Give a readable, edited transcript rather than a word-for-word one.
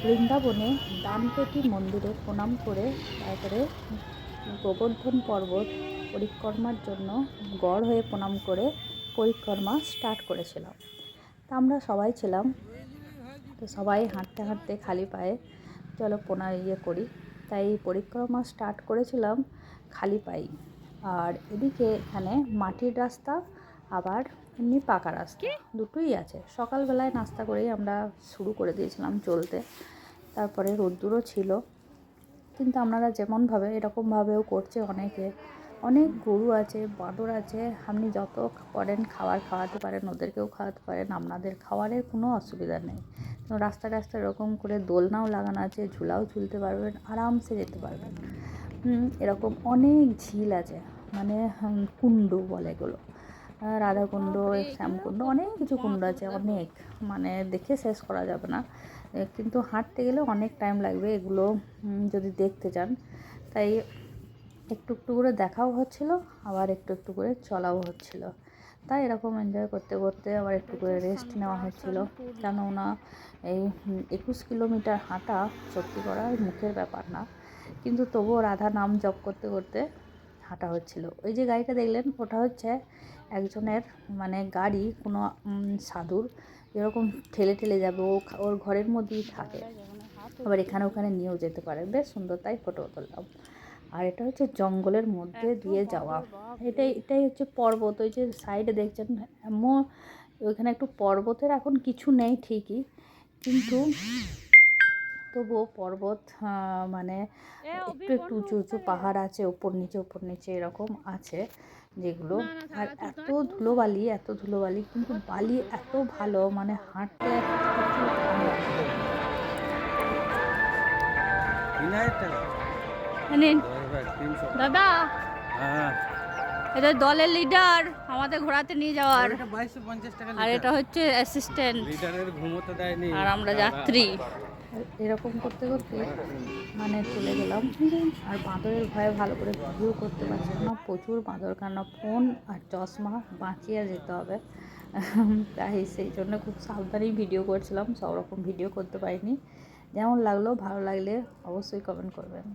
বৃন্দাবনে দানপেটি মন্দিরে প্রণাম করে তারপরে গোবর্ধন পর্বত পরিক্রমার জন্য গড় হয়ে প্রণাম করে পরিক্রমা স্টার্ট করেছিলাম। তা আমরা সবাই ছিলাম, তো সবাই হাঁটতে হাঁটতে খালি পায়ে চলো করি। তাই পরিক্রমা স্টার্ট করেছিলাম খালি পায়ে। আর এদিকে এখানে মাটির রাস্তা আবার এমনি পাকা রাস্তা দুটোই আছে। সকালবেলায় নাস্তা করেই আমরা শুরু করে দিয়েছিলাম চলতে। তারপরে রোদ্দুরও ছিল, কিন্তু আপনারা যেমনভাবে এরকমভাবেও করছে অনেকে। অনেক গরু আছে, বাঁদর আছে, আপনি যত করেন খাওয়াতে পারেন, ওদেরকেও খাওয়াতে পারেন, আপনাদের খাওয়ারের কোনো অসুবিধা নেই। তো রাস্তায় রাস্তায় এরকম করে দোলনাও লাগানো আছে, ঝুলাও ঝুলতে পারবেন, আরামসে যেতে পারবেন। এরকম অনেক ঝিল আছে, মানে কুণ্ড বলে এগুলো, রাধাকুণ্ড, শ্যামকুণ্ড, অনেক কিছু কুণ্ড আছে, অনেক, মানে দেখে শেষ করা যাবে না। কিন্তু হাঁটতে গেলে অনেক টাইম লাগবে এগুলো যদি দেখতে চান। তাই একটু একটু করে দেখাও হচ্ছিল, আবার একটু একটু করে চলাও হচ্ছিল। তাই এরকম এনজয় করতে করতে আবার একটু করে রেস্ট নেওয়া হচ্ছিল। কেননা এই 21 কিলোমিটার হাঁটা সত্যি করা মুখের ব্যাপার না, কিন্তু তবুও রাধা নাম জপ করতে করতে হাঁটা হচ্ছিল। ওই যে গাড়িটা দেখলেন, ওটা হচ্ছে একজনের মানে গাড়ি, কোনো সাধুর, যেরকম ঠেলে ঠেলে যাবে, ওর ঘরের মধ্যেই থাকে, আবার এখানে ওখানে নিয়েও যেতে পারে। বেশ সুন্দর, তাই ফটো তুললাম। আর এটা হচ্ছে জঙ্গলের মধ্যে দিয়ে যাওয়া। এটাই হচ্ছে পর্বত। ওই যে সাইডে দেখছেন এমন, ওইখানে একটু পর্বতের এখন কিছু নেই ঠিকই, কিন্তু তবুও পর্বত, মানে একটু একটু উঁচু উঁচু পাহাড় আছে, ওপর নিচে এরকম আছে যেগুলো। আর এত ধুলোবালি, কিন্তু বালি এত ভালো, মানে হাঁটতে দাদা, এটা দলের লিডার আমাদের ঘোরাতে নিয়ে যাওয়ার, আর এটা হচ্ছে অ্যাসিস্ট্যান্ট, আর আমরা যাত্রী। এরকম করতে করতে মানে চলে গেলাম। আর বাঁদরের ভয়ে ভালো করে ভিডিও করতে পারছিলাম না, প্রচুর বাঁদর, কেননা ফোন আর চশমা বাঁচিয়ে যেতে হবে। তাই সেই জন্য খুব সাবধানেই ভিডিও করছিলাম, সব রকম ভিডিও করতে পারিনি। যেমন লাগলো, ভালো লাগলে অবশ্যই কমেন্ট করবেন।